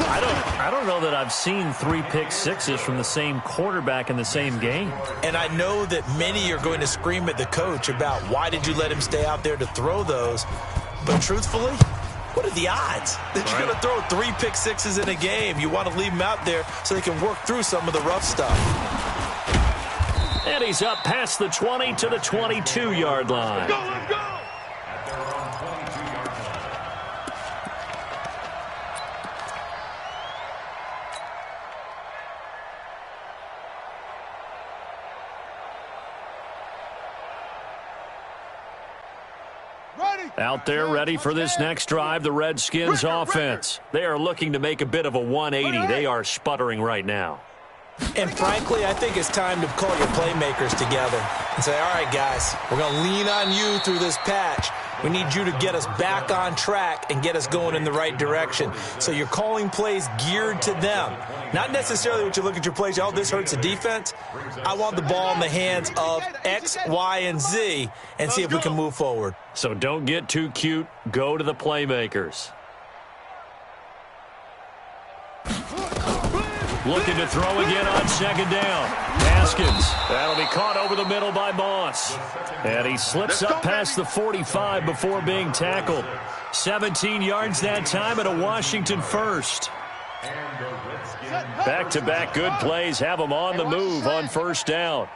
I don't know that I've seen 3 pick sixes from the same quarterback in the same game. And I know that many are going to scream at the coach about why did you let him stay out there to throw those. But truthfully, what are the odds that you're going to throw 3 pick sixes in a game? You want to leave them out there so they can work through some of the rough stuff. And he's up past the 20 to the 22-yard line. Go, let's go! Out there ready for this next drive, the Redskins offense. They are looking to make a bit of a 180. They are sputtering right now. And frankly, I think it's time to call your playmakers together and say, all right, guys, we're going to lean on you through this patch. We need you to get us back on track and get us going in the right direction. So you're calling plays geared to them. Not necessarily what you look at your plays, oh, this hurts the defense. I want the ball in the hands of X, Y, and Z and see if we can move forward. So don't get too cute. Go to the playmakers. Looking to throw again on 2nd down. Haskins. That'll be caught over the middle by Moss. And he slips up past the 45 before being tackled. 17 yards that time and a Washington first. Back-to-back good plays have them on the move on 1st down.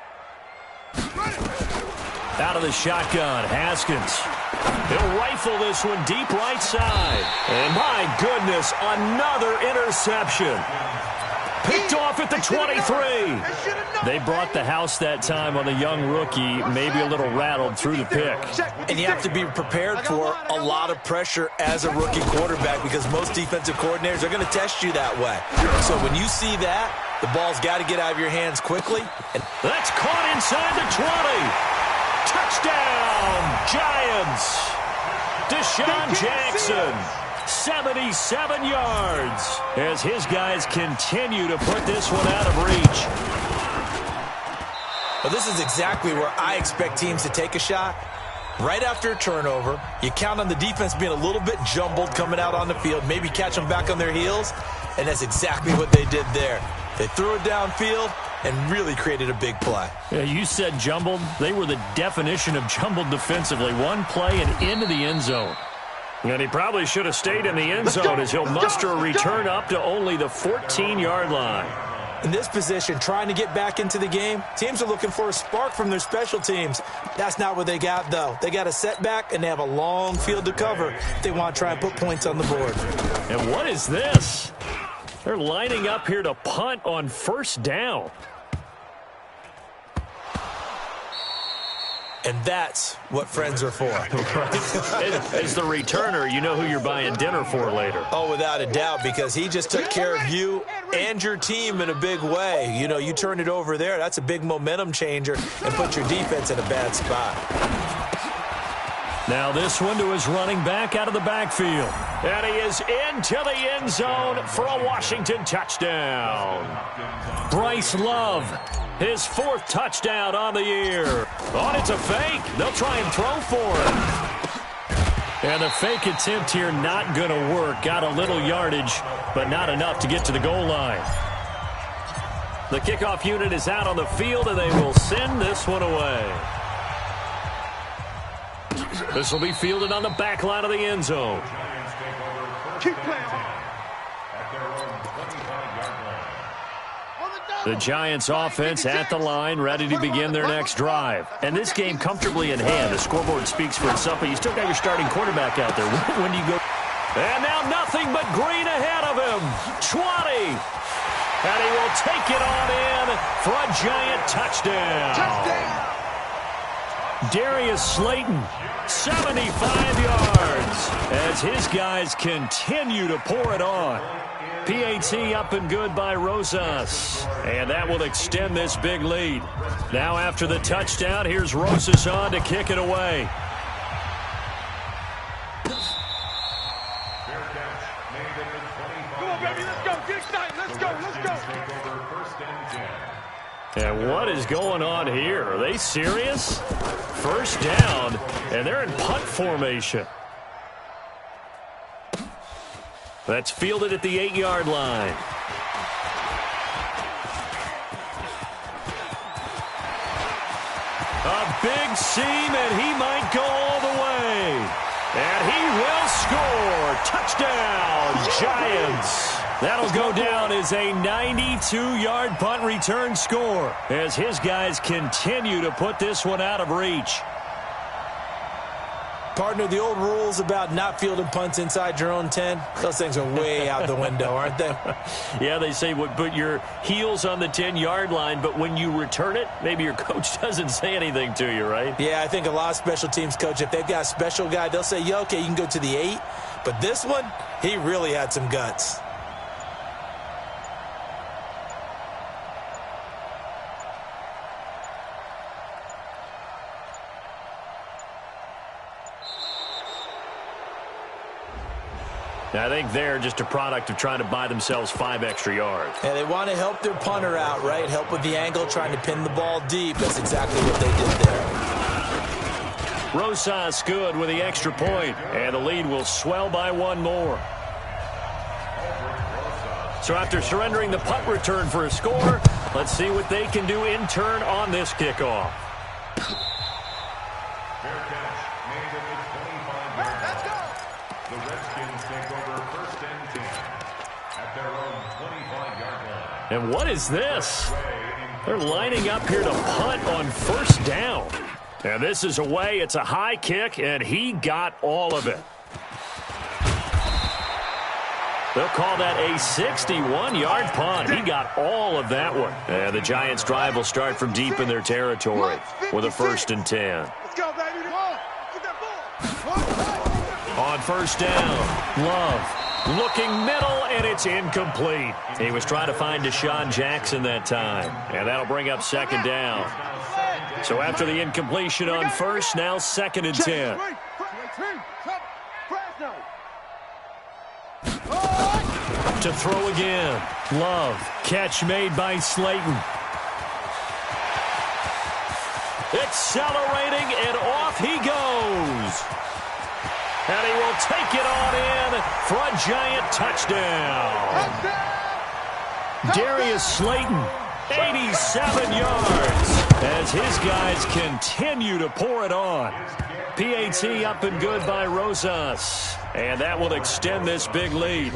Out of the shotgun, Haskins. He'll rifle this one deep right side. And my goodness, another interception. Picked off at the 23. They brought the house that time on the young rookie, maybe a little rattled through the pick. And you have to be prepared for a lot of pressure as a rookie quarterback because most defensive coordinators are going to test you that way. So when you see that, the ball's got to get out of your hands quickly. And that's caught inside the 20. Touchdown, Giants. Deshaun Jackson. 77 yards as his guys continue to put this one out of reach. Well, this is exactly where I expect teams to take a shot. Right after a turnover, you count on the defense being a little bit jumbled coming out on the field, maybe catch them back on their heels, and that's exactly what they did there. They threw it downfield and really created a big play. Yeah, you said jumbled. They were the definition of jumbled defensively. One play and into the end zone. And he probably should have stayed in the end zone as he'll muster a return up to only the 14-yard line. In this position, trying to get back into the game, teams are looking for a spark from their special teams. That's not what they got, though. They got a setback, and they have a long field to cover if they want to try and put points on the board. And what is this? They're lining up here to punt on first down. And that's what friends are for. As the returner, you know who you're buying dinner for later. Oh, without a doubt, because he just took care of you and your team in a big way. You know, you turn it over there, that's a big momentum changer and put your defense in a bad spot. Now this one to his running back out of the backfield. And he is into the end zone for a Washington touchdown. Bryce Love, his 4th touchdown on the year. Oh, it's a fake. They'll try and throw for it. And the fake attempt here not going to work. Got a little yardage, but not enough to get to the goal line. The kickoff unit is out on the field, and they will send this one away. This will be fielded on the back line of the end zone. Keep playing. The Giants offense at the line, ready to begin their next drive. And this game comfortably in hand. The scoreboard speaks for itself, but you still got your starting quarterback out there. When do you go? And now nothing but green ahead of him. 20. And he will take it on in for a Giant touchdown. Darius Slayton, 75 yards, as his guys continue to pour it on. PAT up and good by Rosas, and that will extend this big lead. Now after the touchdown, here's Rosas on to kick it away. Come on, baby, let's go. Get excited. Let's go. Let's go. And what is going on here? Are they serious? First down, and they're in punt formation. That's fielded at the 8-yard line. A big seam, and he might go all the way. And he will score. Touchdown, Giants. That'll go down as a 92-yard punt return score as his guys continue to put this one out of reach. Partner, the old rules about not fielding punts inside your own 10, those things are way out the window, aren't they? Yeah, they say put your heels on the 10-yard line, but when you return it, maybe your coach doesn't say anything to you, right? Yeah, I think a lot of special teams coach, if they've got a special guy, they'll say, yeah, okay, you can go to the 8. But this one, he really had some guts. I think they're just a product of trying to buy themselves 5 extra yards. Yeah, they want to help their punter out, right? Help with the angle, trying to pin the ball deep. That's exactly what they did there. Rosas good with the extra point, and the lead will swell by 1 more. So after surrendering the punt return for a score, let's see what they can do in turn on this kickoff. And what is this? They're lining up here to punt on first down. And this is away. It's a high kick, and he got all of it. They'll call that a 61-yard punt. He got all of that one. And the Giants' drive will start from deep in their territory with a 1st and 10. Let's go, baby. Get that ball. On first down, Love. Looking middle, and it's incomplete. He was trying to find Deshaun Jackson that time, and that'll bring up 2nd down. So after the incompletion on first, now 2nd and 10. To throw again. Love. Catch made by Slayton. Accelerating, and off he goes. And he will take it on in for a Giant touchdown. Darius Slayton, 87 yards as his guys continue to pour it on. PAT up and good by Rosas. And that will extend this big lead.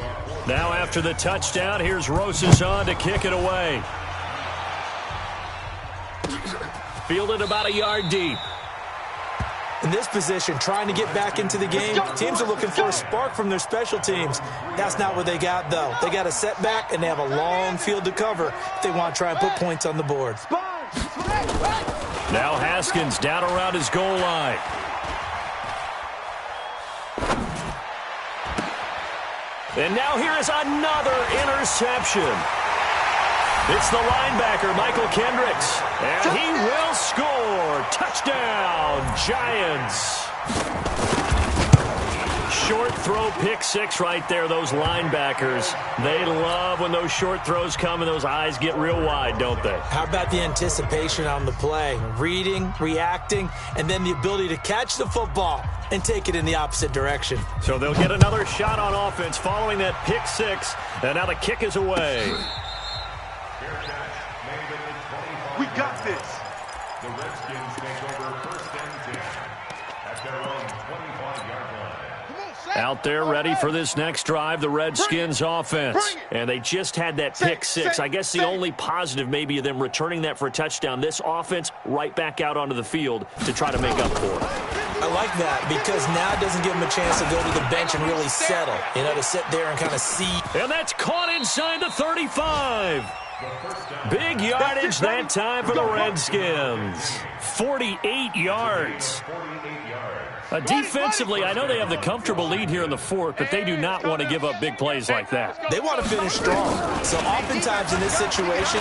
Now after the touchdown, here's Rosas on to kick it away. Fielded about a yard deep. In this position, trying to get back into the game, teams are looking for a spark from their special teams. That's not what they got, though. They got a setback, and they have a long field to cover if they want to try and put points on the board. Now Haskins down around his goal line. And now here is another interception. It's the linebacker, Michael Kendricks. And he will score. Touchdown, Giants. Short throw, pick six right there, those linebackers. They love when those short throws come and those eyes get real wide, don't they? How about the anticipation on the play? Reading, reacting, and then the ability to catch the football and take it in the opposite direction. So they'll get another shot on offense following that pick six. And now the kick is away. We got this. The Redskins take over first and 10 at their own 25-yard line. Out there ready for this next drive, the Redskins offense. And they just had that pick six. I guess the only positive maybe of them returning that for a touchdown. This offense right back out onto the field to try to make up for it. I like that because now it doesn't give them a chance to go to the bench and really settle. You know, to sit there and kind of see. And that's caught inside the 35. Big yardage that time for the Redskins. 48 yards. Defensively, I know they have the comfortable lead here in the fourth, but they do not want to give up big plays like that. They want to finish strong. So oftentimes in this situation,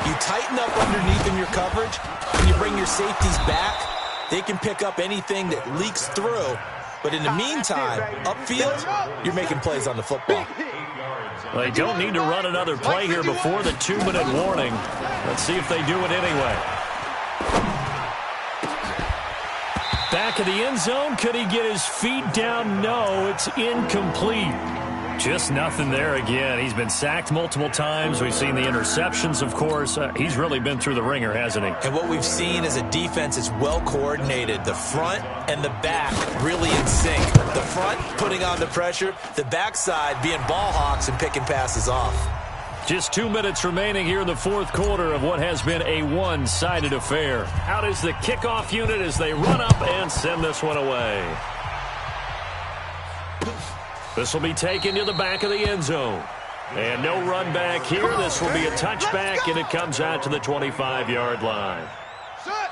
you tighten up underneath in your coverage, and you bring your safeties back. They can pick up anything that leaks through. But in the meantime, upfield, you're making plays on the football. They don't need to run another play here before the 2-minute warning. Let's see if they do it anyway. Back of the end zone. Could he get his feet down? No, it's incomplete. Just nothing there again. He's been sacked multiple times. We've seen the interceptions, of course. He's really been through the ringer, hasn't he? And what we've seen is a defense is well coordinated. The front and the back really in sync. The front putting on the pressure. The backside being ball hawks and picking passes off. Just 2 minutes remaining here in the fourth quarter of what has been a one-sided affair. Out is the kickoff unit as they run up and send this one away. This will be taken to the back of the end zone. And no run back here. This will be a touchback, and it comes out to the 25-yard line.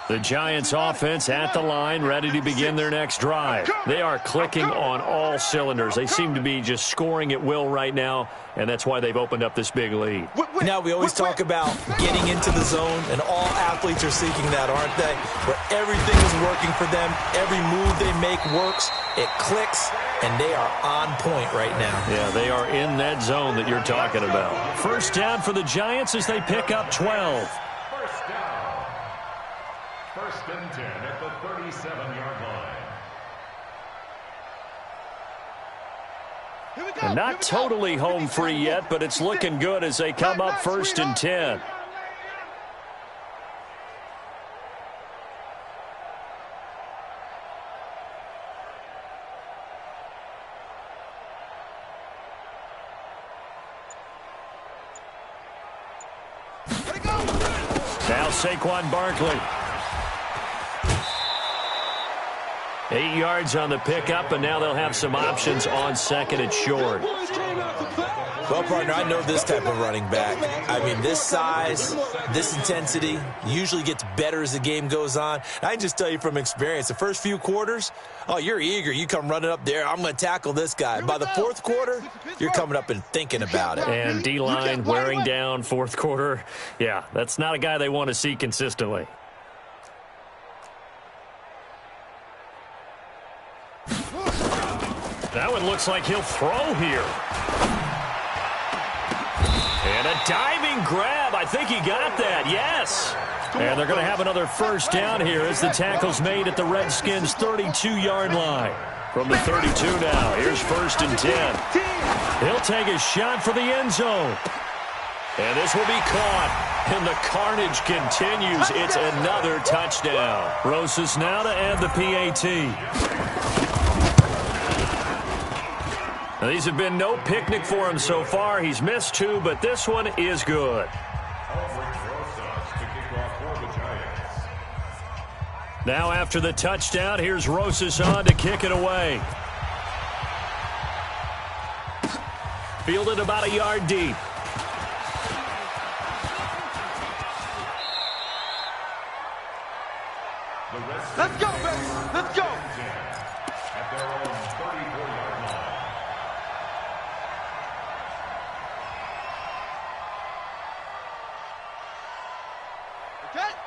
The Giants offense at the line, ready to begin their next drive. They are clicking on all cylinders. They seem to be just scoring at will right now, and that's why they've opened up this big lead. Now, we always talk about getting into the zone, and all athletes are seeking that, aren't they? Where everything is working for them. Every move they make works. It clicks, and they are on point right now. Yeah, they are in that zone that you're talking about. First down for the Giants as they pick up 12. First down. First and 10 at the 37-yard line. And not totally home free yet, but it's looking good as they come up first and 10. Now Saquon Barkley. 8 yards on the pickup, and now they'll have some options on second and short. Well, partner, I know this type of running back. I mean, this size, this intensity usually gets better as the game goes on. I can just tell you from experience, the first few quarters, oh, you're eager. You come running up there, I'm going to tackle this guy. By the fourth quarter, you're coming up and thinking about it. And D-line wearing down fourth quarter. Yeah, that's not a guy they want to see consistently. That one looks like he'll throw here. And a diving grab. I think he got that. Yes. And they're going to have another first down here as the tackle's made at the Redskins' 32-yard line. From the 32 now. Here's first and 10. He'll take a shot for the end zone. And this will be caught. And the carnage continues. It's another touchdown. Rosas now to add the PAT. Now, these have been no picnic for him so far. He's missed 2, but this one is good. Now after the touchdown, here's Rosas on to kick it away. Fielded about a yard deep. Let's go, baby. Let's go. At their own 34-yard line.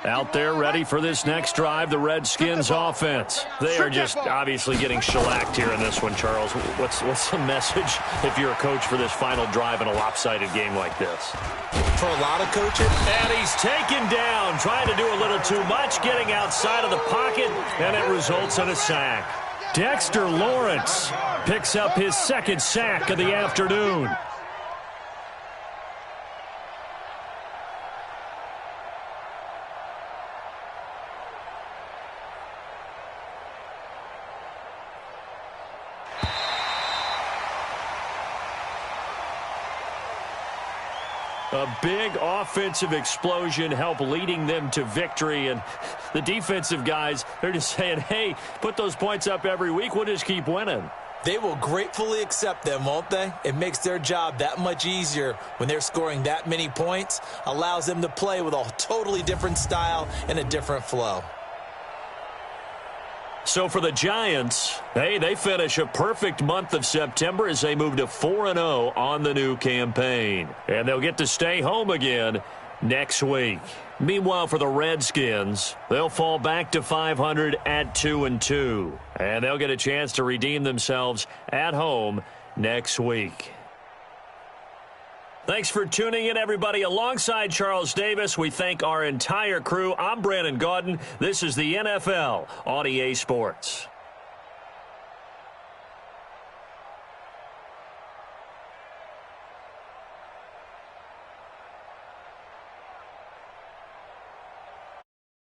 Out there ready for this next drive, the Redskins offense. They are just obviously getting shellacked here in this one, Charles. What's the message if you're a coach for this final drive in a lopsided game like this? For a lot of coaches. And he's taken down, trying to do a little too much, getting outside of the pocket, and it results in a sack. Dexter Lawrence picks up his second sack of the afternoon. A big offensive explosion helped leading them to victory, and the defensive guys, they're just saying, hey, put those points up every week, we'll just keep winning. They will gratefully accept them, won't they? It makes their job that much easier when they're scoring that many points, allows them to play with a totally different style and a different flow. So for the Giants, hey, they finish a perfect month of September as they move to 4-0 on the new campaign. And they'll get to stay home again next week. Meanwhile, for the Redskins, they'll fall back to 500 at 2-2. And they'll get a chance to redeem themselves at home next week. Thanks for tuning in, everybody. Alongside Charles Davis, we thank our entire crew. I'm Brandon Gaudin. This is the NFL on EA Sports.